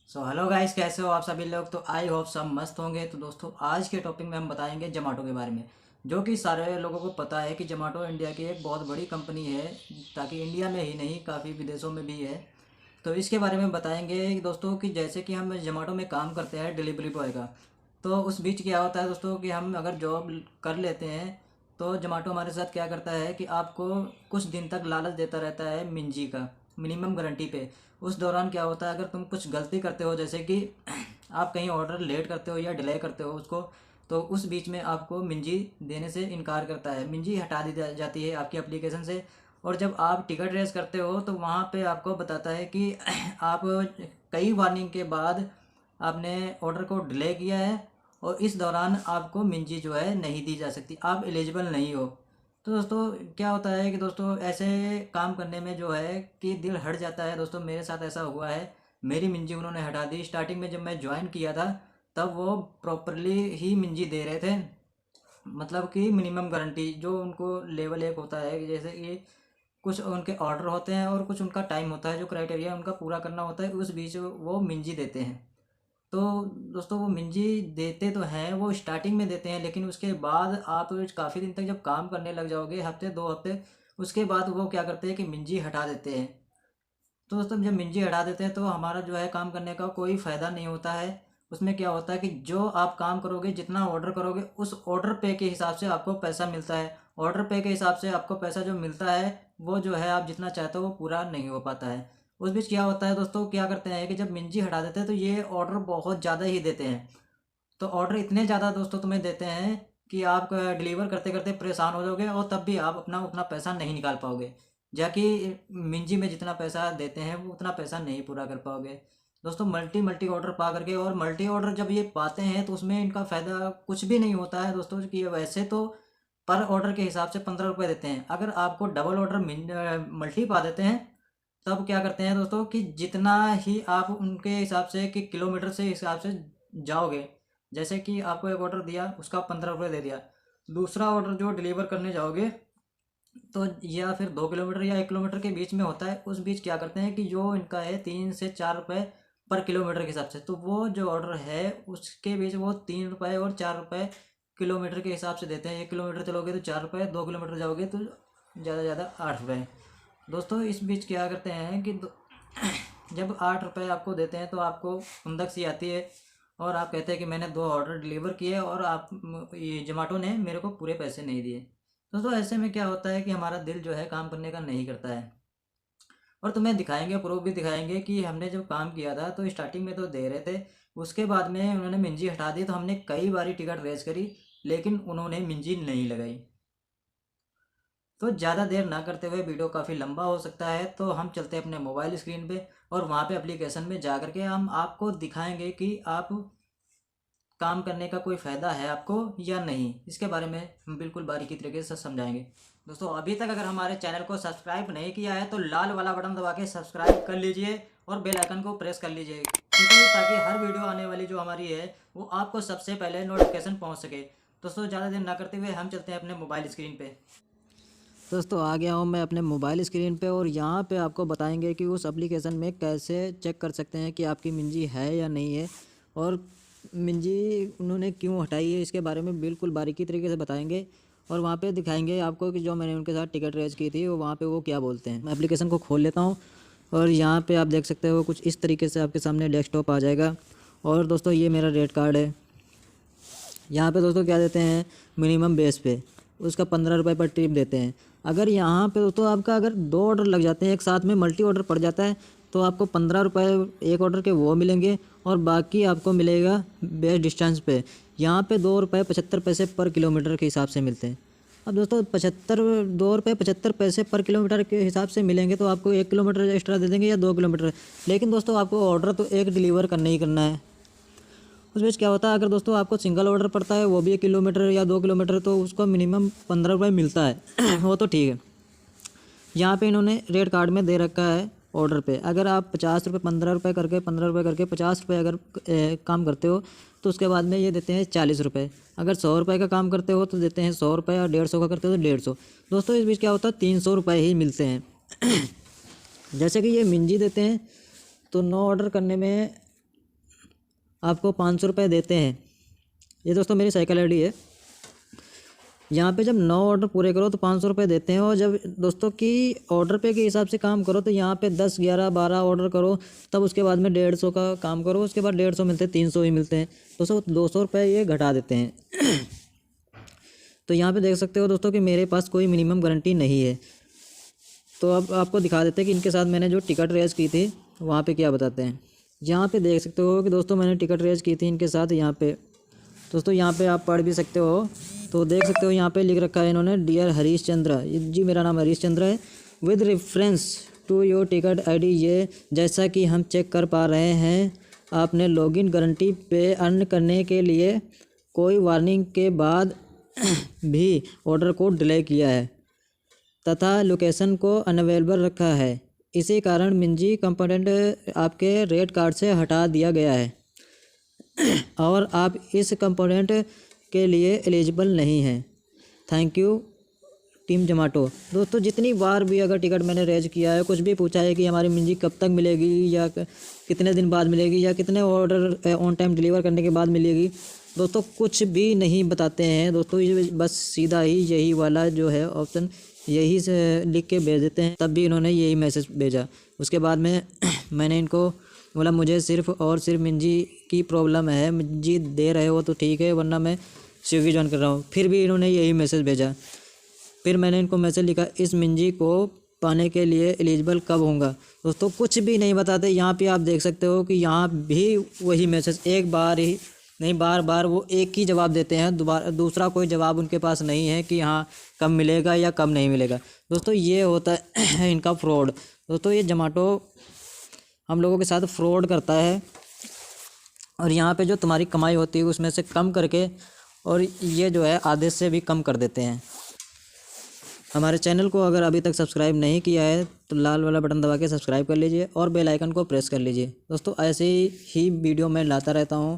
Hello guys, कैसे हो आप सभी लोग। तो आई होप सब मस्त होंगे। तो दोस्तों, आज के टॉपिक में हम बताएंगे जोमेटो के बारे में, जो कि सारे लोगों को पता है कि जोमेटो इंडिया की एक बहुत बड़ी कंपनी है, ताकि इंडिया में ही नहीं काफ़ी विदेशों में भी है। तो इसके बारे में बताएंगे दोस्तों कि जैसे कि हम जोमेटो में काम करते हैं डिलीवरी बॉय का। तो उस बीच क्या होता है दोस्तों कि हम अगर जॉब कर लेते हैं तो जोमेटो हमारे साथ क्या करता है कि आपको कुछ दिन तक लालच देता रहता है मिंजी का, मिनिमम गारंटी पे। उस दौरान क्या होता है, अगर तुम कुछ गलती करते हो, जैसे कि आप कहीं ऑर्डर लेट करते हो या डिले करते हो उसको, तो उस बीच में आपको मिंजी देने से इनकार करता है, मिंजी हटा दी जाती है आपकी एप्लीकेशन से। और जब आप टिकट रेस करते हो तो वहाँ पे आपको बताता है कि आप कई वार्निंग के बाद आपने ऑर्डर को डिले किया है, और इस दौरान आपको मिंजी जो है नहीं दी जा सकती, आप एलिजिबल नहीं हो। तो दोस्तों, क्या होता है कि दोस्तों ऐसे काम करने में जो है कि दिल हट जाता है। दोस्तों, मेरे साथ ऐसा हुआ है, मेरी मिंजी उन्होंने हटा दी। स्टार्टिंग में जब मैं ज्वाइन किया था तब वो प्रॉपरली ही मिंजी दे रहे थे, मतलब कि मिनिमम गारंटी जो उनको लेवल एक होता है, जैसे कि कुछ उनके ऑर्डर होते हैं और कुछ उनका टाइम होता है, जो क्राइटेरिया उनका पूरा करना होता है, उस बीच वो मिंजी देते हैं। तो दोस्तों, वो मिंजी देते तो हैं, वो स्टार्टिंग में देते हैं, लेकिन उसके बाद आप काफ़ी दिन तक जब काम करने लग जाओगे, हफ्ते 2 हफ्ते, उसके बाद वो क्या करते हैं कि मिंजी हटा देते हैं। तो दोस्तों, जब मिंजी हटा देते हैं तो हमारा जो है काम करने का कोई फ़ायदा नहीं होता है। उसमें क्या होता है कि जो आप काम करोगे, जितना ऑर्डर करोगे, उस ऑर्डर पे के हिसाब से आपको पैसा मिलता है। ऑर्डर पे के हिसाब से आपको पैसा जो मिलता है, वो जो है आप जितना चाहते हो वो पूरा नहीं हो पाता है। उस बीच क्या होता है दोस्तों, क्या करते हैं कि जब मिंजी हटा देते हैं तो ये ऑर्डर बहुत ज़्यादा ही देते हैं। तो ऑर्डर इतने ज़्यादा दोस्तों तुम्हें देते हैं कि आप डिलीवर करते करते परेशान हो जाओगे, और तब भी आप अपना उतना पैसा नहीं निकाल पाओगे, जाकि मिंजी में जितना पैसा देते हैं वो उतना पैसा नहीं पूरा कर पाओगे। दोस्तों, मल्टी मल्टी ऑर्डर पा करके, और मल्टी ऑर्डर जब ये पाते हैं तो उसमें इनका फ़ायदा कुछ भी नहीं होता है दोस्तों। कि वैसे तो पर ऑर्डर के हिसाब से 15 रुपये देते हैं, अगर आपको डबल ऑर्डर मल्टी पा देते हैं, तब क्या करते हैं दोस्तों कि जितना ही आप उनके हिसाब से कि किलोमीटर से हिसाब से जाओगे, जैसे कि आपको एक ऑर्डर दिया, उसका 15 रुपये दे दिया, दूसरा ऑर्डर जो डिलीवर करने जाओगे तो या फिर 2 किलोमीटर या 1 किलोमीटर के बीच में होता है, उस बीच क्या करते हैं कि जो इनका है 3 से 4 रुपये पर किलोमीटर के हिसाब से, तो वो जो ऑर्डर है उसके बीच वो 3 रुपये और 4 रुपये किलोमीटर के हिसाब से देते हैं। 1 किलोमीटर चलोगे तो 4 रुपये, 2 किलोमीटर जाओगे तो ज़्यादा ज़्यादा 8 रुपये। दोस्तों, इस बीच क्या करते हैं कि जब 8 रुपये आपको देते हैं तो आपको खुंदक सी आती है, और आप कहते हैं कि मैंने 2 ऑर्डर डिलीवर किए और आप ये जोमेटो ने मेरे को पूरे पैसे नहीं दिए। दोस्तों, ऐसे में क्या होता है कि हमारा दिल जो है काम करने का नहीं करता है। और तुम्हें दिखाएंगे, प्रूफ भी दिखाएंगे कि हमने जब काम किया था तो स्टार्टिंग में तो दे रहे थे, उसके बाद में उन्होंने मिंजी हटा दी, तो हमने कई बारी टिकट रेज करी, लेकिन उन्होंने मिंजी नहीं लगाई। तो ज़्यादा देर ना करते हुए, वीडियो काफ़ी लंबा हो सकता है, तो हम चलते हैं अपने मोबाइल स्क्रीन पे, और वहाँ पे एप्लीकेशन में जा करके हम आपको दिखाएंगे कि आप काम करने का कोई फ़ायदा है आपको या नहीं। इसके बारे में हम बिल्कुल बारीकी तरीके से समझाएंगे। दोस्तों, अभी तक अगर हमारे चैनल को सब्सक्राइब नहीं किया है तो लाल वाला बटन दबा के सब्सक्राइब कर लीजिए, और बेल आइकन को प्रेस कर लीजिए, क्योंकि ताकि हर वीडियो आने वाली जो हमारी है वो आपको सबसे पहले नोटिफिकेशन पहुँच सके। दोस्तों, ज़्यादा देर ना करते हुए हम चलते हैं अपने मोबाइल स्क्रीन पर। दोस्तों, आ गया हूँ मैं अपने मोबाइल स्क्रीन पे, और यहाँ पे आपको बताएंगे कि उस एप्लीकेशन में कैसे चेक कर सकते हैं कि आपकी मिंजी है या नहीं है, और मिंजी उन्होंने क्यों हटाई है, इसके बारे में बिल्कुल बारीकी तरीके से बताएंगे। और वहाँ पे दिखाएंगे आपको कि जो मैंने उनके साथ टिकट रेज की थी वो वहाँ पे वो क्या बोलते हैं। मैं एप्लीकेशन को खोल लेता हूँ, और यहाँ पर आप देख सकते हो कुछ इस तरीके से आपके सामने डेस्कटॉप आ जाएगा। और दोस्तों, ये मेरा रेट कार्ड है। यहाँ पे दोस्तों क्या देते हैं, मिनिमम बेस पे उसका 15 रुपये पर ट्रिप देते हैं। अगर यहाँ पे दोस्तों आपका अगर 2 ऑर्डर लग जाते हैं एक साथ में, मल्टी ऑर्डर पड़ जाता है, तो आपको 15 रुपये एक ऑर्डर के वो मिलेंगे, और बाकी आपको मिलेगा बेस्ट डिस्टेंस पे। यहाँ पे 2 रुपये 75 पैसे पर किलोमीटर के हिसाब से मिलते हैं। अब दोस्तों, 2 रुपये 75 पैसे पर किलोमीटर के हिसाब से मिलेंगे, तो आपको 1 किलोमीटर एक्स्ट्रा दे देंगे या 2 किलोमीटर, लेकिन दोस्तों आपको ऑर्डर तो एक डिलीवर करना ही करना है। उस बीच क्या होता है, अगर दोस्तों आपको सिंगल ऑर्डर पड़ता है, वो भी 1 किलोमीटर या 2 किलोमीटर, तो उसको मिनिमम 15 रुपये मिलता है वो तो ठीक है। यहाँ पे इन्होंने रेट कार्ड में दे रखा है ऑर्डर पे, अगर आप 50 रुपये 15 रुपये करके 15 रुपये करके 50 रुपये अगर काम करते हो, तो उसके बाद में ये देते हैं 40 रुपये। अगर 100 रुपये का काम करते हो तो देते हैं 100 रुपये, और 150 का करते हो तो 150। दोस्तों, इस बीच क्या होता है, 300 रुपये ही मिलते हैं जैसे कि ये मिंजी देते हैं, तो 9 ऑर्डर करने में आपको 500 रुपये देते हैं। ये दोस्तों मेरी साइकिल आईडी है। यहाँ पे जब 9 ऑर्डर पूरे करो तो 500 रुपये देते हैं, और जब दोस्तों की ऑर्डर पे के हिसाब से काम करो तो यहाँ पे 10, 11, 12 ऑर्डर करो, तब उसके बाद में 150 का काम करो, उसके बाद 150 मिलते हैं, 300 ही मिलते हैं दोस्तों, 200 रुपये ये घटा देते हैं। तो यहाँ पे देख सकते हो दोस्तों कि मेरे पास कोई मिनिमम गारंटी नहीं है। तो अब आपको दिखा देते हैं कि इनके साथ मैंने जो टिकट रेज की थी वहाँ पे क्या बताते हैं। यहाँ पे देख सकते हो कि दोस्तों मैंने टिकट रेज की थी इनके साथ। यहाँ पे दोस्तों यहाँ पे आप पढ़ भी सकते हो, तो देख सकते हो यहाँ पे लिख रखा है इन्होंने, डियर हरीश चंद्र, जी मेरा नाम हरीश चंद्र है, with reference to your ticket ID, ये जैसा कि हम चेक कर पा रहे हैं आपने लॉगिन गारंटी पे अर्न करने के लिए कोई वार्निंग के बाद भी ऑर्डर को डिले किया है तथा लोकेशन को अनअवेलेबल रखा है। इसी कारण मिंजी कंपोनेंट आपके रेट कार्ड से हटा दिया गया है और आप इस कंपोनेंट के लिए एलिजिबल नहीं हैं। Thank you team Zomato. दोस्तों जितनी बार भी अगर टिकट मैंने रेज किया है, कुछ भी पूछा है कि हमारी मिंजी कब तक मिलेगी या कितने दिन बाद मिलेगी या कितने ऑर्डर ऑन टाइम डिलीवर करने के बाद मिलेगी, दोस्तों कुछ भी नहीं बताते हैं दोस्तों। ये बस सीधा ही यही वाला जो है ऑप्शन यही से लिख के भेज देते हैं। तब भी इन्होंने यही मैसेज भेजा। उसके बाद में मैंने इनको बोला मुझे सिर्फ़ और सिर्फ मिंजी की प्रॉब्लम है, मिंजी दे रहे हो तो ठीक है, वरना मैं स्विगी ज्वाइन कर रहा हूँ। फिर भी इन्होंने यही मैसेज भेजा। फिर मैंने इनको मैसेज लिखा, इस मिंजी को पाने के लिए एलिजिबल कब होऊंगा। दोस्तों कुछ भी नहीं बताते। यहाँ पे आप देख सकते हो कि यहाँ भी वही मैसेज, एक बार ही नहीं बार बार वो एक ही जवाब देते हैं, दोबारा दूसरा कोई जवाब उनके पास नहीं है कि हाँ कब मिलेगा या कब नहीं मिलेगा। दोस्तों ये होता है इनका फ्रॉड। दोस्तों ये जोमेटो हम लोगों के साथ फ्रॉड करता है, और यहाँ पे जो तुम्हारी कमाई होती है उसमें से कम करके, और ये जो है आधे से भी कम कर देते हैं। हमारे चैनल को अगर अभी तक सब्सक्राइब नहीं किया है तो लाल वाला बटन दबा के सब्सक्राइब कर लीजिए और बेल आइकन को प्रेस कर लीजिए। दोस्तों ऐसे ही वीडियो मैं लाता रहता हूँ।